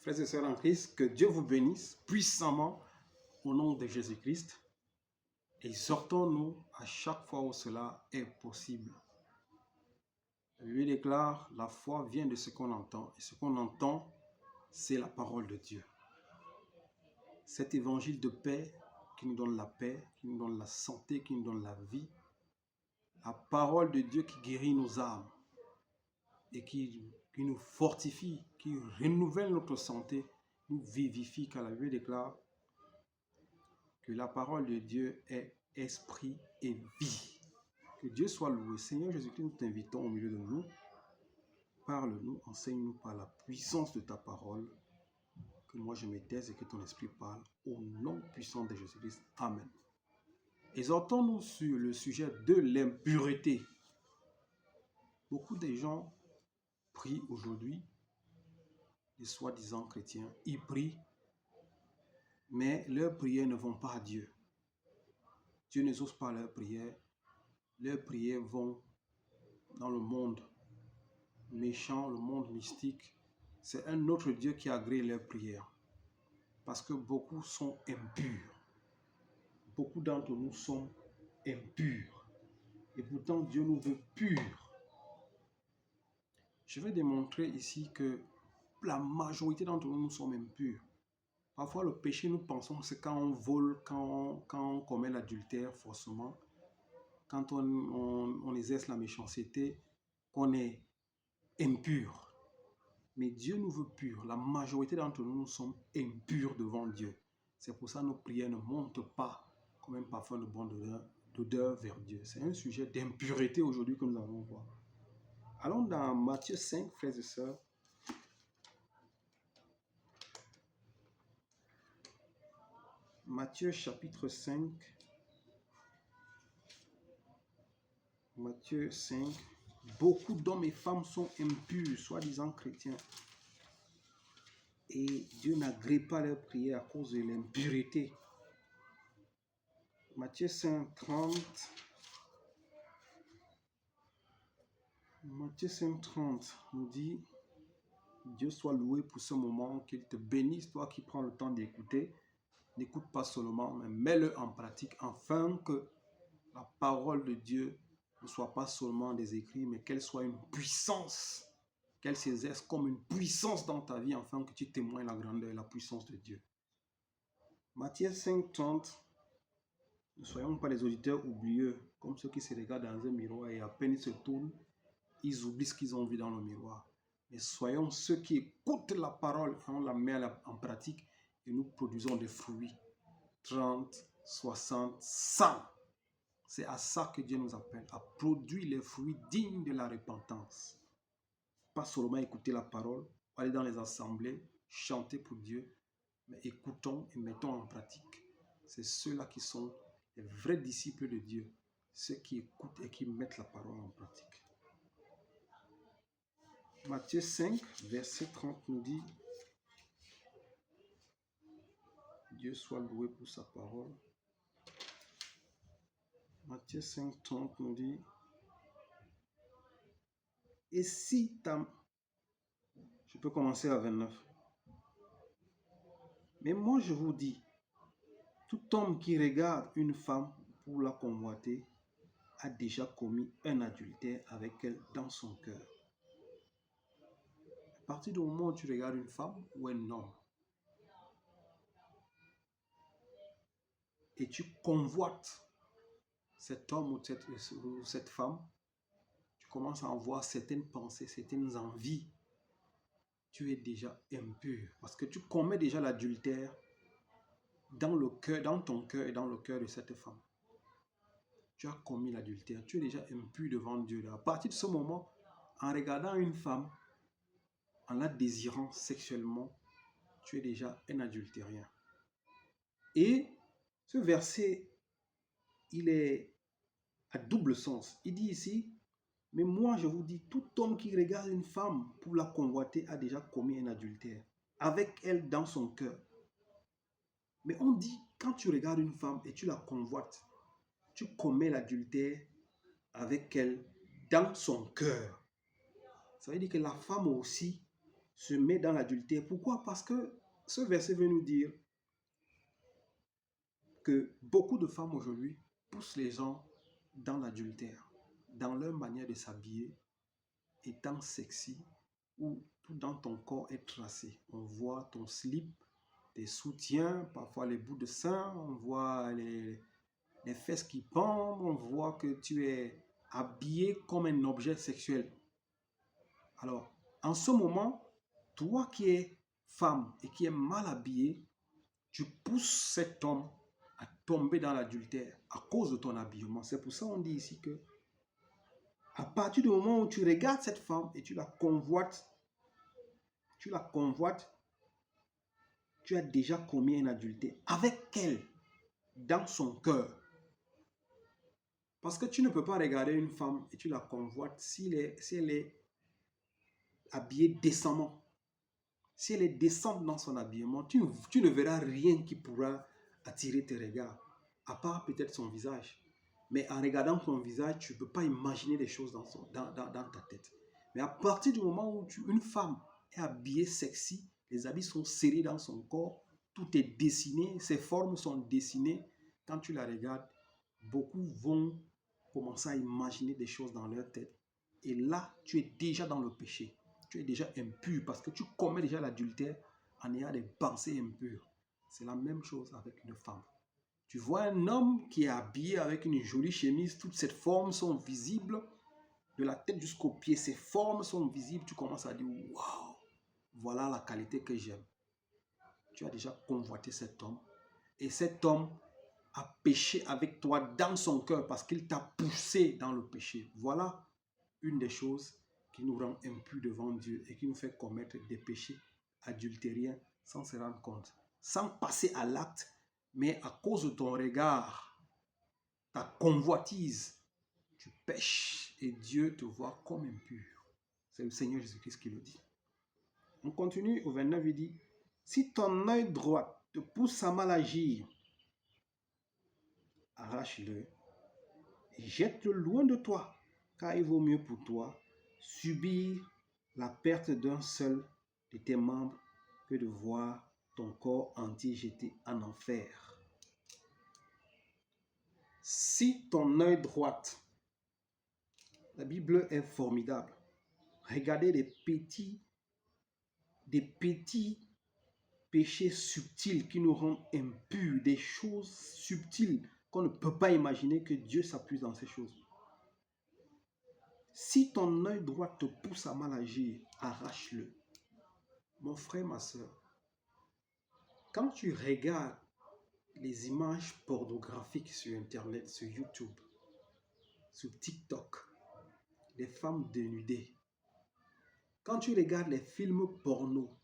Frères et sœurs en Christ, que Dieu vous bénisse puissamment au nom de Jésus-Christ. Exhortons-nous à chaque fois où cela est possible. La Bible déclare, la foi vient de ce qu'on entend. Et ce qu'on entend, c'est la parole de Dieu. Cet évangile de paix qui nous donne la paix, qui nous donne la santé, qui nous donne la vie. La parole de Dieu qui guérit nos âmes et qui nous fortifie, qui renouvelle notre santé, nous vivifie, car la Bible déclare que la parole de Dieu est esprit et vie. Que Dieu soit loué. Seigneur Jésus-Christ, nous t'invitons au milieu de nous. Parle-nous, enseigne-nous par la puissance de ta parole. Que moi je me taise et que ton esprit parle au nom puissant de Jésus-Christ. Amen. Exhortons-nous sur le sujet de l'impureté. Beaucoup de gens prient aujourd'hui, les soi-disant chrétiens, ils prient, mais leurs prières ne vont pas à Dieu. Dieu n'exauce pas leurs prières vont dans le monde méchant, le monde mystique. C'est un autre Dieu qui agrée leurs prières. Parce que beaucoup sont impurs. Beaucoup d'entre nous sont impurs. Et pourtant, Dieu nous veut purs. Je vais démontrer ici que la majorité d'entre nous, nous sommes impurs. Parfois, le péché, nous pensons que c'est quand on vole, quand on commet l'adultère, forcément, quand on exerce la méchanceté, qu'on est impur. Mais Dieu nous veut purs. La majorité d'entre nous, nous sommes impurs devant Dieu. C'est pour ça que nos prières ne montent pas comme un parfum de bonne odeur vers Dieu. C'est un sujet d'impureté aujourd'hui que nous allons voir. Allons dans Matthieu 5, frères et sœurs. Matthieu chapitre 5. Matthieu 5. Beaucoup d'hommes et femmes sont impurs, soi-disant chrétiens. Et Dieu n'agrée pas leurs prières à cause de l'impureté. Matthieu 5, 30. Matthieu 5, 30 nous dit, Dieu soit loué pour ce moment, qu'il te bénisse, toi qui prends le temps d'écouter. N'écoute pas seulement, mais mets-le en pratique afin que la parole de Dieu ne soit pas seulement des écrits, mais qu'elle soit une puissance, qu'elle s'exerce comme une puissance dans ta vie afin que tu témoignes la grandeur et la puissance de Dieu. Matthieu 5, 30. Ne soyons pas des auditeurs oublieux, comme ceux qui se regardent dans un miroir et à peine ils se tournent, ils oublient ce qu'ils ont vu dans le miroir. Mais soyons ceux qui écoutent la parole et on la met en pratique et nous produisons des fruits. 30, 60, 100. C'est à ça que Dieu nous appelle, à produire les fruits dignes de la repentance. Pas seulement écouter la parole, aller dans les assemblées, chanter pour Dieu, mais écoutons et mettons en pratique. C'est ceux-là qui sont les vrais disciples de Dieu, ceux qui écoutent et qui mettent la parole en pratique. Matthieu 5, verset 30 nous dit, Dieu soit loué pour sa parole. Matthieu 5, 30 nous dit, et si je peux commencer à 29. Mais moi je vous dis, tout homme qui regarde une femme pour la convoiter a déjà commis un adultère avec elle dans son cœur. À partir du moment où tu regardes une femme ou un homme et tu convoites cet homme ou cette femme, tu commences à avoir certaines pensées, certaines envies, tu es déjà impur parce que tu commets déjà l'adultère dans le cœur, dans ton cœur et dans le cœur de cette femme. Tu as commis l'adultère, tu es déjà impur devant Dieu. À partir de ce moment, en regardant une femme, en la désirant sexuellement, tu es déjà un adultérien. Et ce verset, il est à double sens. Il dit ici, mais moi je vous dis, tout homme qui regarde une femme pour la convoiter a déjà commis un adultère avec elle dans son cœur. Mais on dit, quand tu regardes une femme et tu la convoites, tu commets l'adultère avec elle dans son cœur. Ça veut dire que la femme aussi, se met dans l'adultère. Pourquoi? Parce que ce verset veut nous dire que beaucoup de femmes aujourd'hui poussent les gens dans l'adultère, dans leur manière de s'habiller, étant sexy, où tout dans ton corps est tracé. On voit ton slip, tes soutiens, parfois les bouts de sein, on voit les fesses qui pendent, on voit que tu es habillé comme un objet sexuel. Alors, en ce moment, toi qui es femme et qui es mal habillée, tu pousses cet homme à tomber dans l'adultère à cause de ton habillement. C'est pour ça qu'on dit ici que à partir du moment où tu regardes cette femme et tu la convoites, tu as déjà commis un adultère avec elle, dans son cœur. Parce que tu ne peux pas regarder une femme et tu la convoites si elle est habillée décemment. Si elle est décente dans son habillement, tu ne verras rien qui pourra attirer tes regards, à part peut-être son visage. Mais en regardant son visage, tu ne peux pas imaginer des choses dans ta tête. Mais à partir du moment où une femme est habillée sexy, les habits sont serrés dans son corps, tout est dessiné, ses formes sont dessinées. Quand tu la regardes, beaucoup vont commencer à imaginer des choses dans leur tête. Et là, tu es déjà dans le péché. Tu es déjà impur parce que tu commets déjà l'adultère en ayant des pensées impures. C'est la même chose avec une femme. Tu vois un homme qui est habillé avec une jolie chemise, toutes ses formes sont visibles, de la tête jusqu'aux pieds, ses formes sont visibles, tu commences à dire « Waouh, voilà la qualité que j'aime ». Tu as déjà convoité cet homme et cet homme a péché avec toi dans son cœur parce qu'il t'a poussé dans le péché. Voilà une des choses qui nous rend impurs devant Dieu et qui nous fait commettre des péchés adultériens sans se rendre compte, sans passer à l'acte, mais à cause de ton regard, ta convoitise, tu pêches et Dieu te voit comme impur. C'est le Seigneur Jésus-Christ qui le dit. On continue au 29, il dit, si ton œil droit te pousse à mal agir, arrache-le et jette-le loin de toi, car il vaut mieux pour toi subir la perte d'un seul de tes membres que de voir ton corps entier jeté en enfer. Si ton œil droit, la Bible est formidable. Regardez des petits péchés subtils qui nous rendent impurs, des choses subtiles qu'on ne peut pas imaginer que Dieu s'appuie dans ces choses. Si ton œil droit te pousse à mal agir, arrache-le. Mon frère, ma soeur, quand tu regardes les images pornographiques sur Internet, sur YouTube, sur TikTok, les femmes dénudées, quand tu regardes les films porno,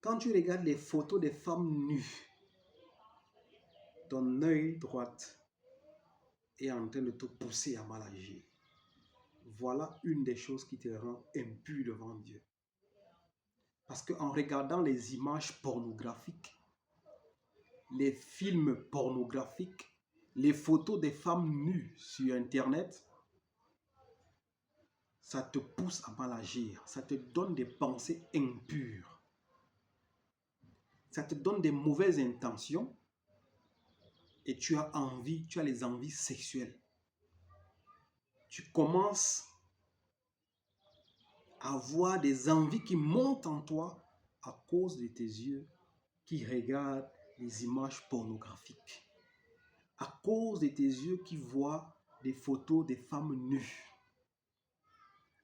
quand tu regardes les photos des femmes nues, ton œil droit est en train de te pousser à mal agir. Voilà une des choses qui te rend impur devant Dieu. Parce qu'en regardant les images pornographiques, les films pornographiques, les photos des femmes nues sur Internet, ça te pousse à mal agir. Ça te donne des pensées impures. Ça te donne des mauvaises intentions et tu as les envies sexuelles. Tu commences à avoir des envies qui montent en toi à cause de tes yeux qui regardent les images pornographiques. À cause de tes yeux qui voient des photos des femmes nues.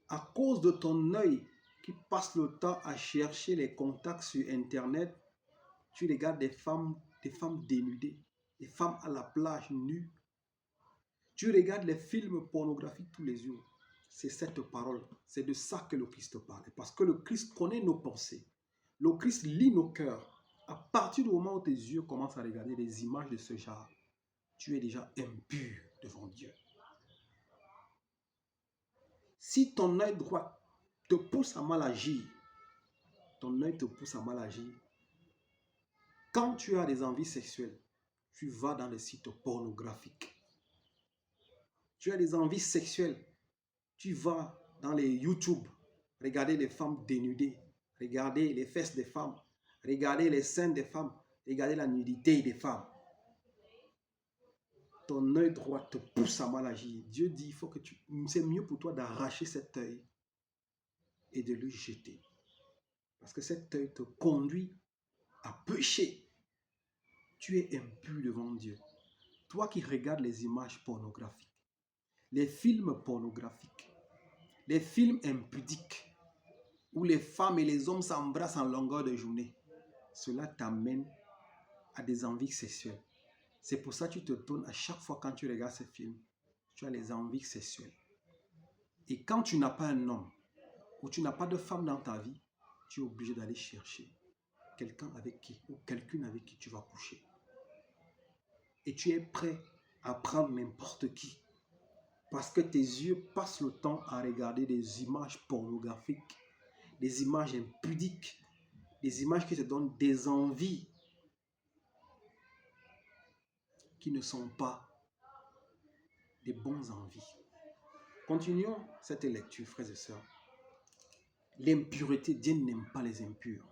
À cause de ton œil qui passe le temps à chercher les contacts sur Internet, tu regardes des femmes dénudées, des femmes à la plage nues. Tu regardes les films pornographiques tous les jours. C'est cette parole, c'est de ça que le Christ parle. Parce que le Christ connaît nos pensées. Le Christ lit nos cœurs. À partir du moment où tes yeux commencent à regarder des images de ce genre, tu es déjà impur devant Dieu. Si ton œil droit te pousse à mal agir, ton œil te pousse à mal agir, quand tu as des envies sexuelles, tu vas dans les sites pornographiques. Tu as des envies sexuelles, tu vas dans les YouTube, Regardez les femmes dénudées. Regardez les fesses des femmes. Regardez les seins des femmes. Regardez la nudité des femmes. Ton œil droit te pousse à mal agir. Dieu dit, il faut que c'est mieux pour toi d'arracher cet œil et de le jeter. Parce que cet œil te conduit à pécher. Tu es impur devant Dieu. Toi qui regardes les images pornographiques, les films pornographiques, les films impudiques, où les femmes et les hommes s'embrassent en longueur de journée, cela t'amène à des envies sexuelles. C'est pour ça que tu te tournes à chaque fois quand tu regardes ces films, tu as les envies sexuelles. Et quand tu n'as pas un homme, ou tu n'as pas de femme dans ta vie, tu es obligé d'aller chercher quelqu'un avec qui, ou quelqu'une avec qui tu vas coucher. Et tu es prêt à prendre n'importe qui. Parce que tes yeux passent le temps à regarder des images pornographiques, des images impudiques, des images qui te donnent des envies qui ne sont pas des bonnes envies. Continuons cette lecture, frères et sœurs. L'impureté, Dieu n'aime pas les impurs.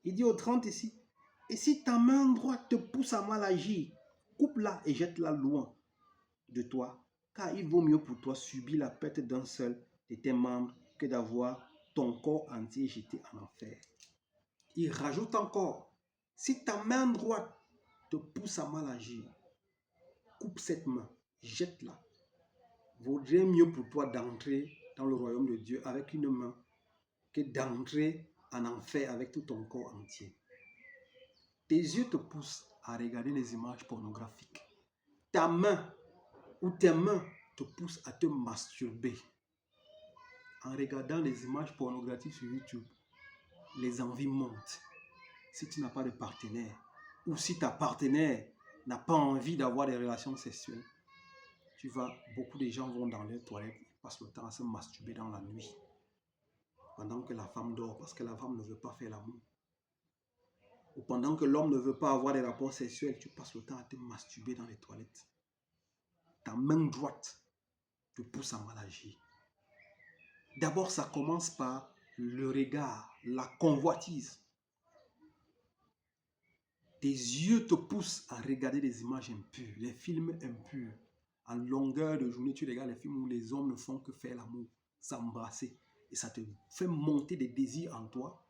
Il dit au 30 ici, et si ta main droite te pousse à mal agir, coupe-la et jette-la loin de toi, car il vaut mieux pour toi subir la perte d'un seul de tes membres que d'avoir ton corps entier jeté en enfer. Il rajoute encore, si ta main droite te pousse à mal agir, coupe cette main, jette-la. Vaudrait mieux pour toi d'entrer dans le royaume de Dieu avec une main que d'entrer en enfer avec tout ton corps entier. Tes yeux te poussent à regarder les images pornographiques. Ta main ou tes mains te poussent à te masturber. En regardant les images pornographiques sur YouTube, les envies montent. Si tu n'as pas de partenaire, ou si ta partenaire n'a pas envie d'avoir des relations sexuelles, beaucoup de gens vont dans les toilettes et passent le temps à se masturber dans la nuit. Pendant que la femme dort, parce que la femme ne veut pas faire l'amour. Ou pendant que l'homme ne veut pas avoir des rapports sexuels, tu passes le temps à te masturber dans les toilettes. Ta main droite te pousse à mal agir. D'abord, ça commence par le regard, la convoitise. Tes yeux te poussent à regarder des images impures, les films impurs. En longueur de journée, tu regardes les films où les hommes ne font que faire l'amour, s'embrasser. Et ça te fait monter des désirs en toi.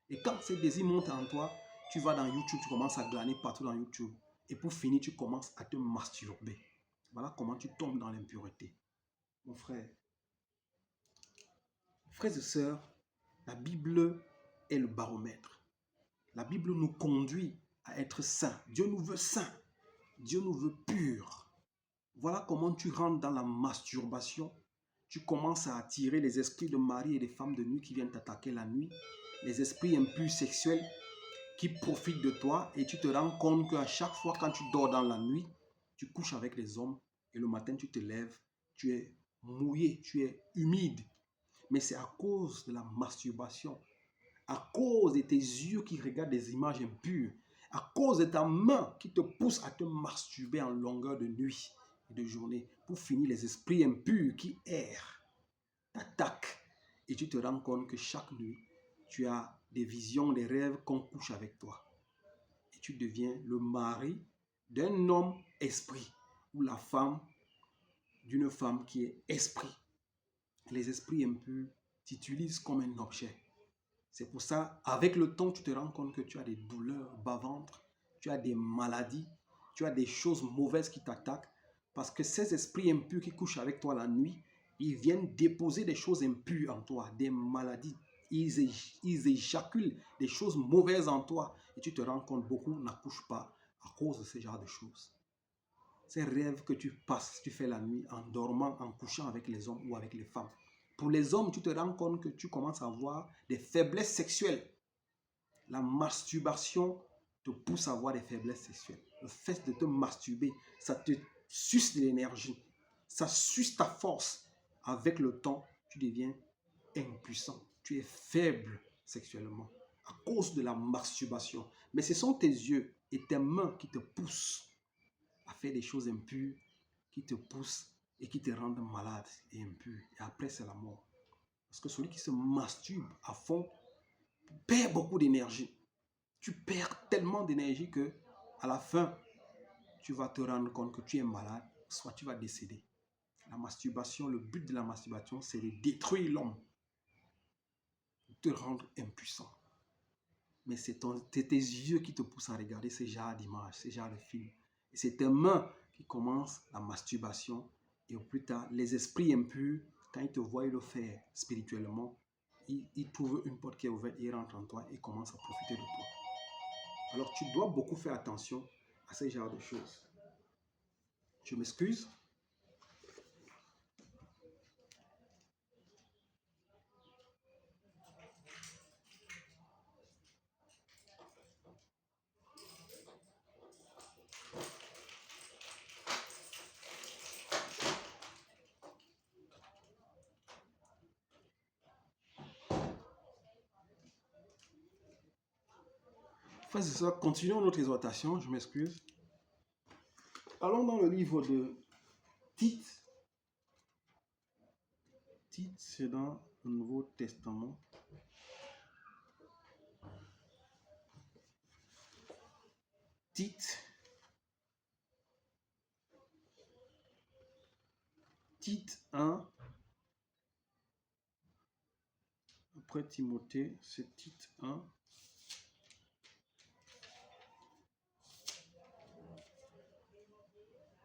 Et quand ces désirs montent en toi, tu vas dans YouTube, tu commences à glaner partout dans YouTube. Et pour finir, tu commences à te masturber. Voilà comment tu tombes dans l'impureté. Mon frère, frères et sœurs, la Bible est le baromètre. La Bible nous conduit à être saints. Dieu nous veut saints. Dieu nous veut purs. Voilà comment tu rentres dans la masturbation. Tu commences à attirer les esprits de mari et des femmes de nuit qui viennent t'attaquer la nuit. Les esprits impurs sexuels qui profitent de toi et tu te rends compte qu'à chaque fois quand tu dors dans la nuit, tu couches avec les hommes et le matin tu te lèves, tu es mouillé, tu es humide. Mais c'est à cause de la masturbation, à cause de tes yeux qui regardent des images impures, à cause de ta main qui te pousse à te masturber en longueur de nuit et de journée. Pour finir, les esprits impurs qui errent t'attaquent et tu te rends compte que chaque nuit, tu as des visions, des rêves qu'on couche avec toi. Et tu deviens le mari d'un homme esprit ou la femme d'une femme qui est esprit. Les esprits impurs t'utilisent comme un objet. C'est pour ça, avec le temps, tu te rends compte que tu as des douleurs bas-ventre, tu as des maladies, tu as des choses mauvaises qui t'attaquent, parce que ces esprits impurs qui couchent avec toi la nuit, ils viennent déposer des choses impures en toi, des maladies. Ils éjaculent des choses mauvaises en toi. Et tu te rends compte, beaucoup n'accouchent pas à cause de ce genre de choses. Ces rêves que tu passes, tu fais la nuit en dormant, en couchant avec les hommes ou avec les femmes. Pour les hommes, tu te rends compte que tu commences à avoir des faiblesses sexuelles. La masturbation te pousse à avoir des faiblesses sexuelles. Le fait de te masturber, ça te suce de l'énergie. Ça suce ta force. Avec le temps, tu deviens impuissant. Tu es faible sexuellement à cause de la masturbation. Mais ce sont tes yeux et tes mains qui te poussent à faire des choses impures, qui te poussent et qui te rendent malade et impur. Et après, c'est la mort. Parce que celui qui se masturbe à fond perd beaucoup d'énergie. Tu perds tellement d'énergie que à la fin, tu vas te rendre compte que tu es malade, soit tu vas décéder. La masturbation, le but de la masturbation, c'est de détruire l'homme, de te rendre impuissant. Mais c'est tes yeux qui te poussent à regarder ces genres d'images, ces genres de films. Et c'est tes mains qui commencent la masturbation. Et au plus tard, les esprits impurs, quand ils te voient le faire spirituellement, ils trouvent une porte qui est ouverte, ils rentrent en toi et commencent à profiter de toi. Alors tu dois beaucoup faire attention à ces genres de choses. Je m'excuse. Frères et sœurs, continuons notre exhortation, je m'excuse. Allons dans le livre de Tite. Tite, c'est dans le Nouveau Testament. Tite 1. Après Timothée, c'est Tite 1.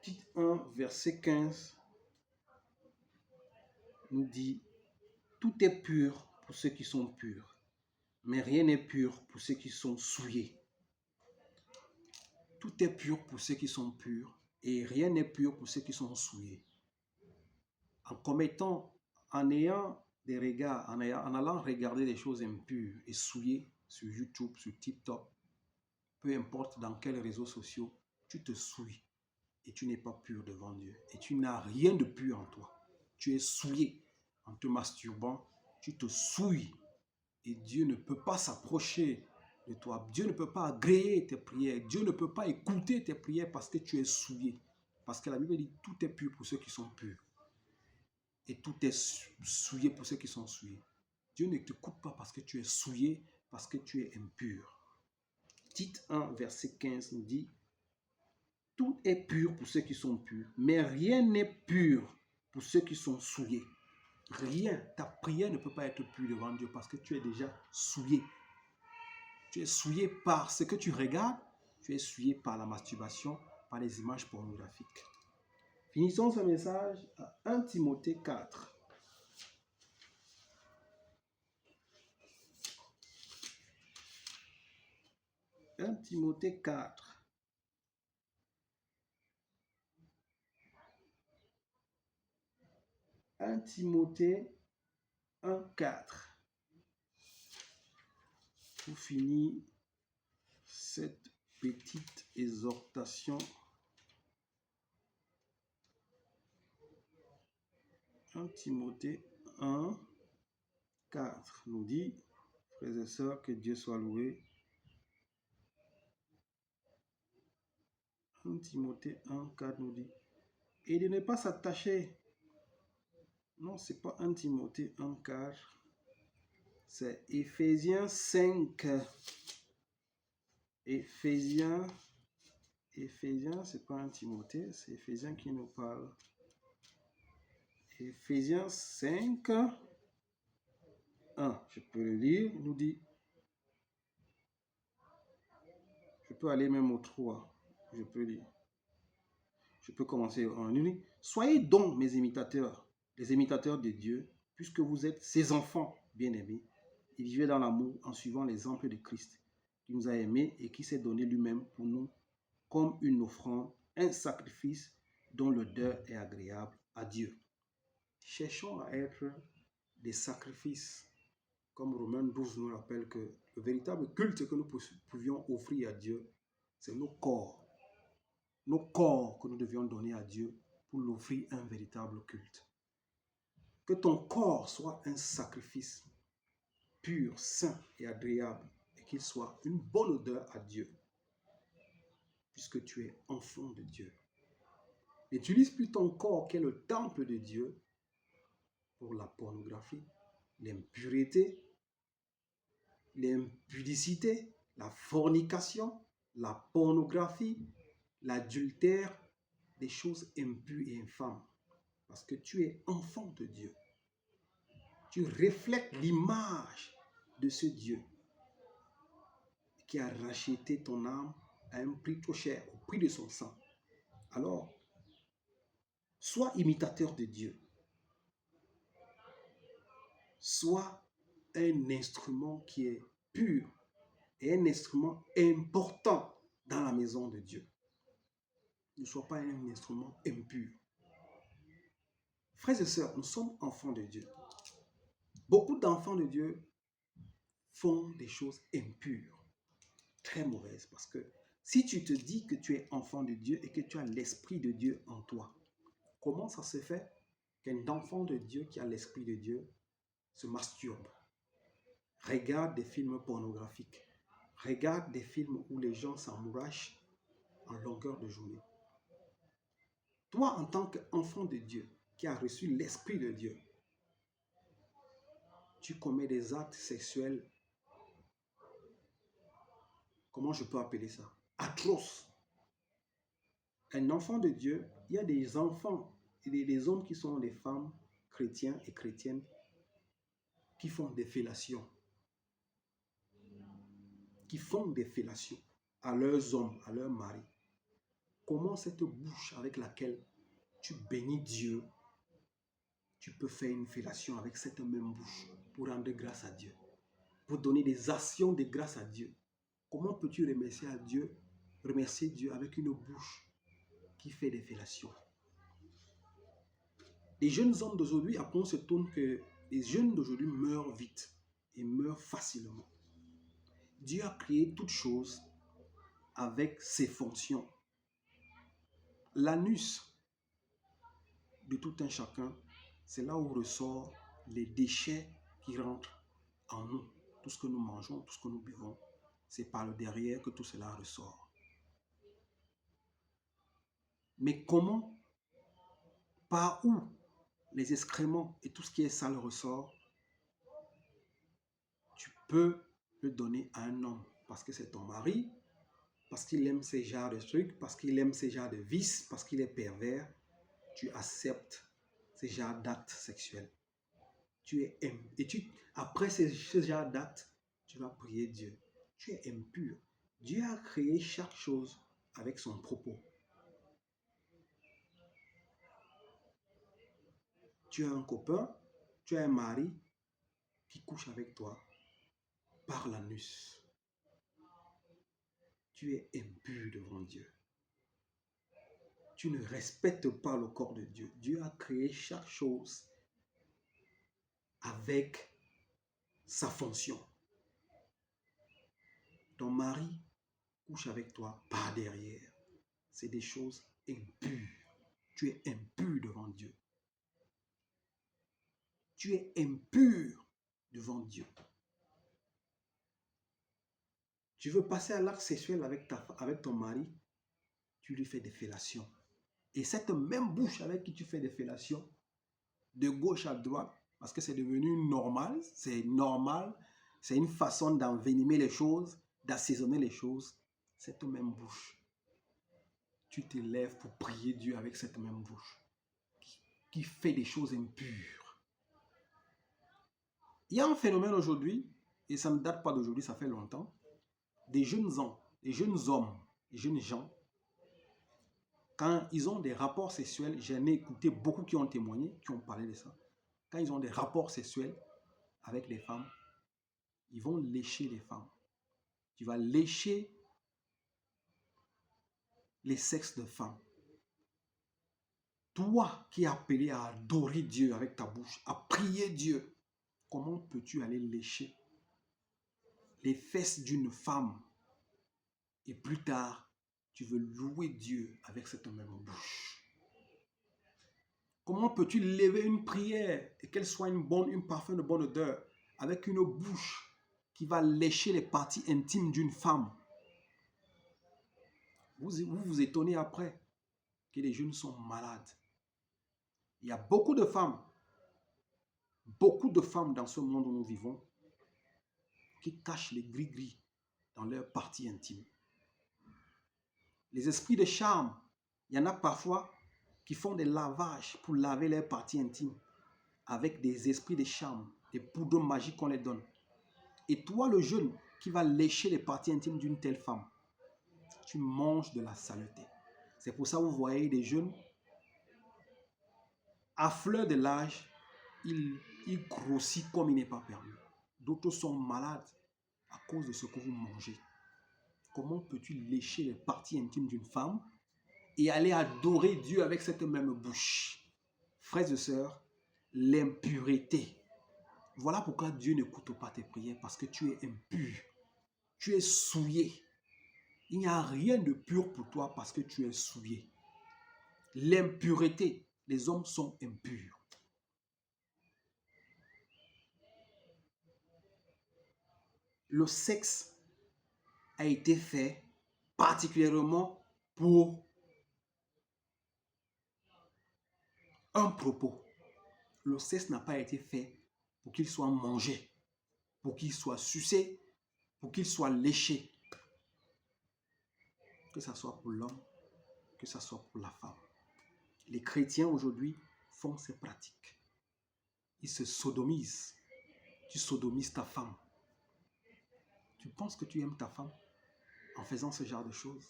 Tite 1, verset 15, nous dit « Tout est pur pour ceux qui sont purs, mais rien n'est pur pour ceux qui sont souillés. » Tout est pur pour ceux qui sont purs, et rien n'est pur pour ceux qui sont souillés. En ayant des regards, en allant regarder des choses impures et souillées sur YouTube, sur TikTok, peu importe dans quels réseaux sociaux, tu te souilles et tu n'es pas pur devant Dieu. Et tu n'as rien de pur en toi. Tu es souillé. En te masturbant, tu te souilles. Et Dieu ne peut pas s'approcher de toi. Dieu ne peut pas agréer tes prières. Dieu ne peut pas écouter tes prières parce que tu es souillé. Parce que la Bible dit tout est pur pour ceux qui sont purs. Et tout est souillé pour ceux qui sont souillés. Dieu ne t'écoute pas parce que tu es souillé, parce que tu es impur. Tite 1, verset 15 nous dit « Tout est pur pour ceux qui sont purs, mais rien n'est pur pour ceux qui sont souillés. » Rien, ta prière ne peut pas être pure devant Dieu parce que tu es déjà souillé. Tu es souillé par ce que tu regardes, tu es souillé par la masturbation, par les images pornographiques. Finissons ce message à 1 Timothée 4. « 1 Timothée 4. « 1 Timothée 1, 4. » Pour finir cette petite exhortation, 1 Timothée 1, 4 nous dit, frères et sœurs, que Dieu soit loué. 1 Timothée 1, 4 nous dit, et de ne pas s'attacher. Non, c'est pas 1 Timothée 1, 4. C'est Éphésiens 5. Éphésiens, c'est pas 1 Timothée, c'est Éphésiens qui nous parle. Éphésiens 5, 1. Je peux le lire, il nous dit. Je peux aller même au 3. Je peux lire. Je peux commencer en une. Soyez donc mes imitateurs, les imitateurs de Dieu, puisque vous êtes ses enfants bien-aimés, et vivez dans l'amour en suivant l'exemple de Christ, qui nous a aimés et qui s'est donné lui-même pour nous comme une offrande, un sacrifice dont l'odeur est agréable à Dieu. Cherchons à être des sacrifices, comme Romains 12 nous rappelle que le véritable culte que nous pouvions offrir à Dieu, c'est nos corps que nous devions donner à Dieu pour l'offrir un véritable culte. Que ton corps soit un sacrifice pur, saint et agréable, et qu'il soit une bonne odeur à Dieu, puisque tu es enfant de Dieu. N'utilise plus ton corps qui est le temple de Dieu pour la pornographie. l'impureté, l'impudicité, la fornication, la pornographie, l'adultère, des choses impures et infâmes. Parce que tu es enfant de Dieu. Tu reflètes l'image de ce Dieu qui a racheté ton âme à un prix trop cher, au prix de son sang. Alors, sois imitateur de Dieu. Sois un instrument qui est pur et un instrument important dans la maison de Dieu. Ne sois pas un instrument impur. Frères et sœurs, nous sommes enfants de Dieu. Beaucoup d'enfants de Dieu font des choses impures, très mauvaises, parce que si tu te dis que tu es enfant de Dieu et que tu as l'Esprit de Dieu en toi, comment ça se fait qu'un enfant de Dieu qui a l'Esprit de Dieu se masturbe, regarde des films pornographiques, regarde des films où les gens s'amourachent en longueur de journée? Toi, en tant qu'enfant de Dieu, qui a reçu l'Esprit de Dieu, tu commets des actes sexuels, comment je peux appeler ça? Atroces. Un enfant de Dieu, il y a des enfants et des hommes qui sont des femmes chrétiens et chrétiennes qui font des fellations. À leurs hommes, à leurs maris. Comment cette bouche avec laquelle tu bénis Dieu, tu peux faire une fellation avec cette même bouche pour rendre grâce à Dieu, pour donner des actions de grâce à Dieu? Comment peux-tu remercier Dieu avec une bouche qui fait des fellations? Les jeunes hommes d'aujourd'hui, après on se tourne que les jeunes d'aujourd'hui meurent vite et meurent facilement. Dieu a créé toutes choses avec ses fonctions. L'anus de tout un chacun, c'est là où ressort les déchets qui rentrent en nous. Tout ce que nous mangeons, tout ce que nous buvons, c'est par le derrière que tout cela ressort. Mais comment, par où les excréments et tout ce qui est sale ressort? Tu peux le donner à un homme parce que c'est ton mari, parce qu'il aime ces genres de trucs, parce qu'il aime ces genres de vices, parce qu'il est pervers. Tu acceptes ces genres d'actes sexuels. Après ces genres d'actes, tu vas prier Dieu. Tu es impur. Dieu a créé chaque chose avec son propos. Tu as un copain, tu as un mari qui couche avec toi par l'anus. Tu es impur devant Dieu. Tu ne respectes pas le corps de Dieu. Dieu a créé chaque chose avec sa fonction. Ton mari couche avec toi par derrière. C'est des choses impures. Tu es impur devant Dieu. Tu es impur devant Dieu. Tu veux passer à l'acte sexuel avec ton mari, tu lui fais des fellations. Et cette même bouche avec qui tu fais des fellations, de gauche à droite, parce que c'est devenu normal, c'est une façon d'envenimer les choses, d'assaisonner les choses, cette même bouche. Tu te lèves pour prier Dieu avec cette même bouche, qui fait des choses impures. Il y a un phénomène aujourd'hui, et ça ne date pas d'aujourd'hui, ça fait longtemps, des jeunes hommes, des jeunes gens, quand ils ont des rapports sexuels, j'en ai écouté beaucoup qui ont témoigné, qui ont parlé de ça. Quand ils ont des rapports sexuels avec les femmes, ils vont lécher les femmes. Tu vas lécher les sexes de femmes. Toi qui es appelé à adorer Dieu avec ta bouche, à prier Dieu, comment peux-tu aller lécher les fesses d'une femme et plus tard, tu veux louer Dieu avec cette même bouche? Comment peux-tu lever une prière et qu'elle soit un parfum de bonne odeur avec une bouche qui va lécher les parties intimes d'une femme? Vous étonnez après que les jeunes sont malades. Il y a beaucoup de femmes beaucoup de femmes dans ce monde où nous vivons qui cachent les gris-gris dans leur partie intime. Les esprits de charme, il y en a parfois qui font des lavages pour laver leur partie intime avec des esprits de charme, des poudres magiques qu'on les donne. Et toi, le jeune qui va lécher les parties intimes d'une telle femme, tu manges de la saleté. C'est pour ça que vous voyez des jeunes à fleur de l'âge, ils grossissent comme il n'est pas permis. D'autres sont malades à cause de ce que vous mangez. Comment peux-tu lécher les parties intimes d'une femme et aller adorer Dieu avec cette même bouche? Frères et sœurs, l'impureté. Voilà pourquoi Dieu n'écoute pas tes prières, parce que tu es impur. Tu es souillé. Il n'y a rien de pur pour toi parce que tu es souillé. L'impureté, les hommes sont impurs. Le sexe a été fait particulièrement pour un propos. Le sexe n'a pas été fait pour qu'il soit mangé, pour qu'il soit sucé, pour qu'il soit léché. Que ce soit pour l'homme, que ce soit pour la femme. Les chrétiens aujourd'hui font ces pratiques. Ils se sodomisent. Tu sodomises ta femme. Tu penses que tu aimes ta femme en faisant ce genre de choses?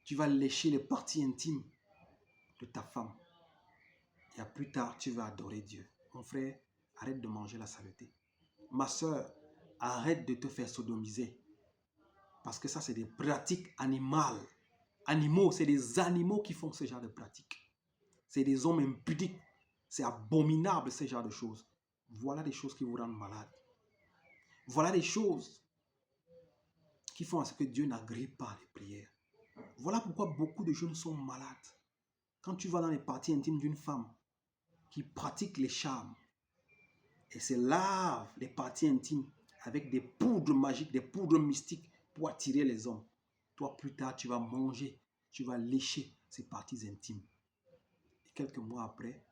Tu vas lécher les parties intimes de ta femme. Et plus tard, tu vas adorer Dieu. Mon frère, arrête de manger la saleté. Ma soeur, arrête de te faire sodomiser. Parce que ça, c'est des pratiques animales. Animaux, c'est des animaux qui font ce genre de pratiques. C'est des hommes impudiques. C'est abominable, ce genre de choses. Voilà des choses qui vous rendent malade. Voilà des choses qui font à ce que Dieu n'agrée pas les prières. Voilà pourquoi beaucoup de jeunes sont malades. Quand tu vas dans les parties intimes d'une femme qui pratique les charmes et se lave les parties intimes avec des poudres magiques, des poudres mystiques pour attirer les hommes, toi plus tard tu vas manger, tu vas lécher ces parties intimes. Et quelques mois après,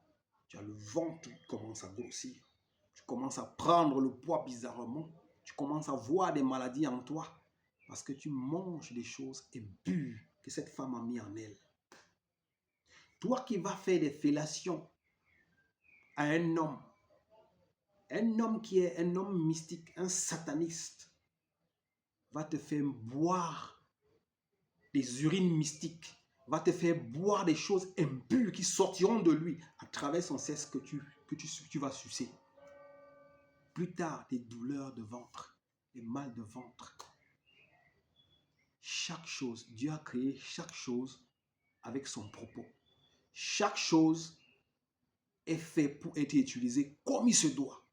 tu as le ventre qui commence à grossir. Tu commences à prendre le poids bizarrement. Tu commences à voir des maladies en toi parce que tu manges des choses impures que cette femme a mis en elle. Toi qui vas faire des fellations à un homme qui est un homme mystique, un sataniste, va te faire boire des urines mystiques, va te faire boire des choses impures qui sortiront de lui à travers son sexe que tu vas sucer. Plus tard, des douleurs de ventre, des mal de ventre. Chaque chose, Dieu a créé chaque chose avec son propos. Chaque chose est faite pour être utilisée comme il se doit.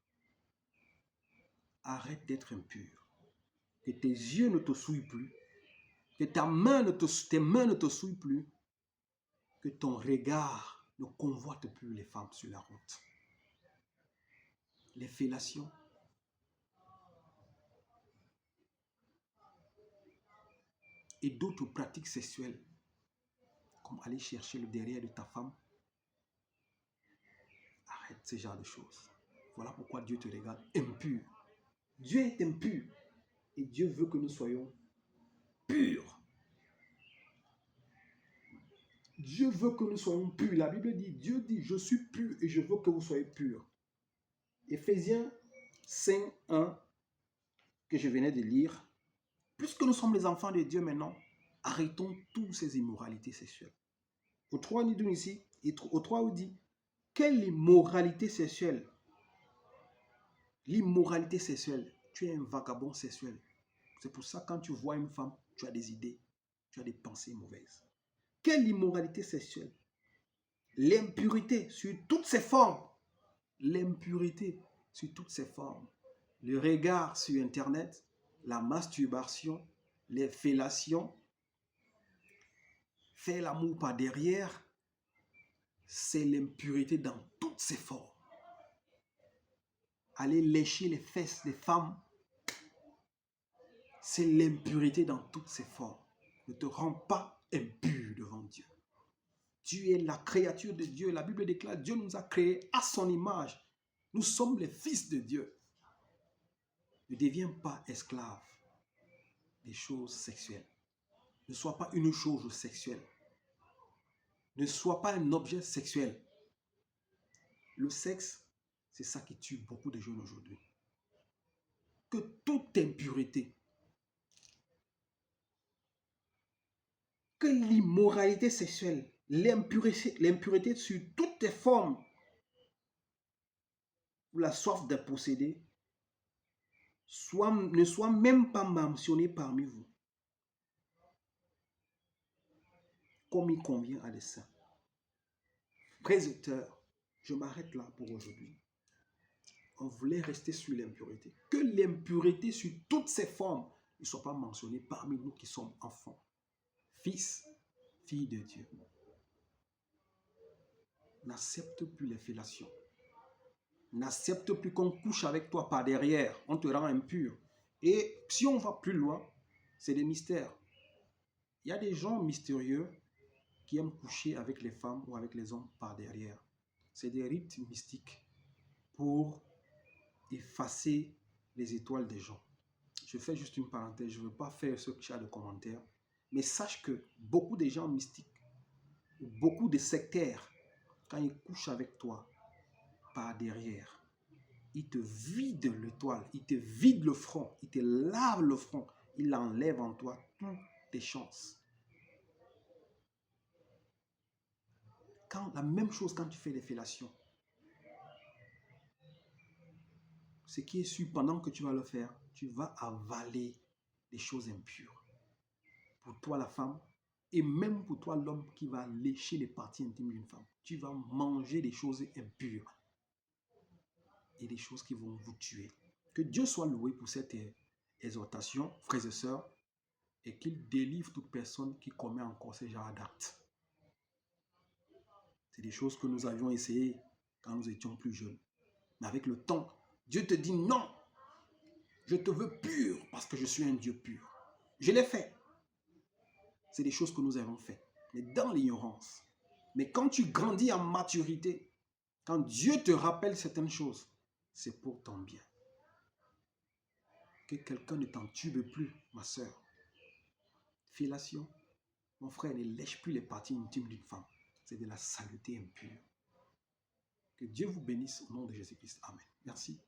Arrête d'être impur. Que tes yeux ne te souillent plus. Que tes mains ne te souillent plus. Que ton regard ne convoite plus les femmes sur la route. Les fellations. Et d'autres pratiques sexuelles. Comme aller chercher le derrière de ta femme. Arrête ce genre de choses. Voilà pourquoi Dieu te regarde impur. Dieu est impur. Et Dieu veut que nous soyons purs. Dieu veut que nous soyons purs. La Bible dit, Dieu dit, je suis pur et je veux que vous soyez purs. Éphésiens 5, 1, que je venais de lire. Puisque nous sommes les enfants de Dieu maintenant, arrêtons toutes ces immoralités sexuelles. Au 3, il dit ici, au 3, il dit, quelle immoralité sexuelle? L'immoralité sexuelle, tu es un vagabond sexuel. C'est pour ça que quand tu vois une femme, tu as des idées, tu as des pensées mauvaises. Quelle immoralité sexuelle? L'impurité sur toutes ses formes. L'impurité sur toutes ses formes. Le regard sur Internet, la masturbation, les fellations, faire l'amour par derrière, c'est l'impurité dans toutes ses formes. Aller lécher les fesses des femmes, c'est l'impurité dans toutes ses formes. Ne te rends pas impur devant Dieu. Tu es la créature de Dieu. La Bible déclare, Dieu nous a créés à son image. Nous sommes les fils de Dieu. Ne deviens pas esclave des choses sexuelles. Ne sois pas une chose sexuelle. Ne sois pas un objet sexuel. Le sexe, c'est ça qui tue beaucoup de jeunes aujourd'hui. Que toute impureté, que l'immoralité sexuelle, l'impureté sur toutes les formes, ou la soif de posséder, ne soit même pas mentionné parmi vous, comme il convient à des saints. Frères et sœurs, je m'arrête là pour aujourd'hui. On voulait rester sur l'impureté. Que l'impureté sur toutes ses formes ne soit pas mentionnée parmi nous qui sommes enfants, fils, filles de Dieu. N'accepte plus les fellations. N'accepte plus qu'on couche avec toi par derrière. On te rend impur. Et si on va plus loin, c'est des mystères. Il y a des gens mystérieux qui aiment coucher avec les femmes ou avec les hommes par derrière. C'est des rites mystiques pour effacer les étoiles des gens. Je fais juste une parenthèse, je ne veux pas faire ce chat de commentaires, mais sache que beaucoup de gens mystiques, beaucoup de sectaires, quand ils couchent avec toi par derrière, ils te vident l'étoile, ils te vident le front, ils te lavent le front, ils enlèvent en toi toutes tes chances. La même chose quand tu fais des fellations. Ce qui est sûr, pendant que tu vas le faire, tu vas avaler des choses impures. Pour toi, la femme, et même pour toi, l'homme qui va lécher les parties intimes d'une femme. Tu vas manger des choses impures et des choses qui vont vous tuer. Que Dieu soit loué pour cette exhortation, frères et sœurs, et qu'il délivre toute personne qui commet encore ce genre d'actes. C'est des choses que nous avions essayées quand nous étions plus jeunes. Mais avec le temps, Dieu te dit non, je te veux pur parce que je suis un Dieu pur. Je l'ai fait. C'est des choses que nous avons faites, mais dans l'ignorance. Mais quand tu grandis en maturité, quand Dieu te rappelle certaines choses, c'est pour ton bien. Que quelqu'un ne t'entube plus, ma soeur. Fellation, mon frère, ne lèche plus les parties intimes d'une femme. C'est de la saleté impure. Que Dieu vous bénisse au nom de Jésus-Christ. Amen. Merci.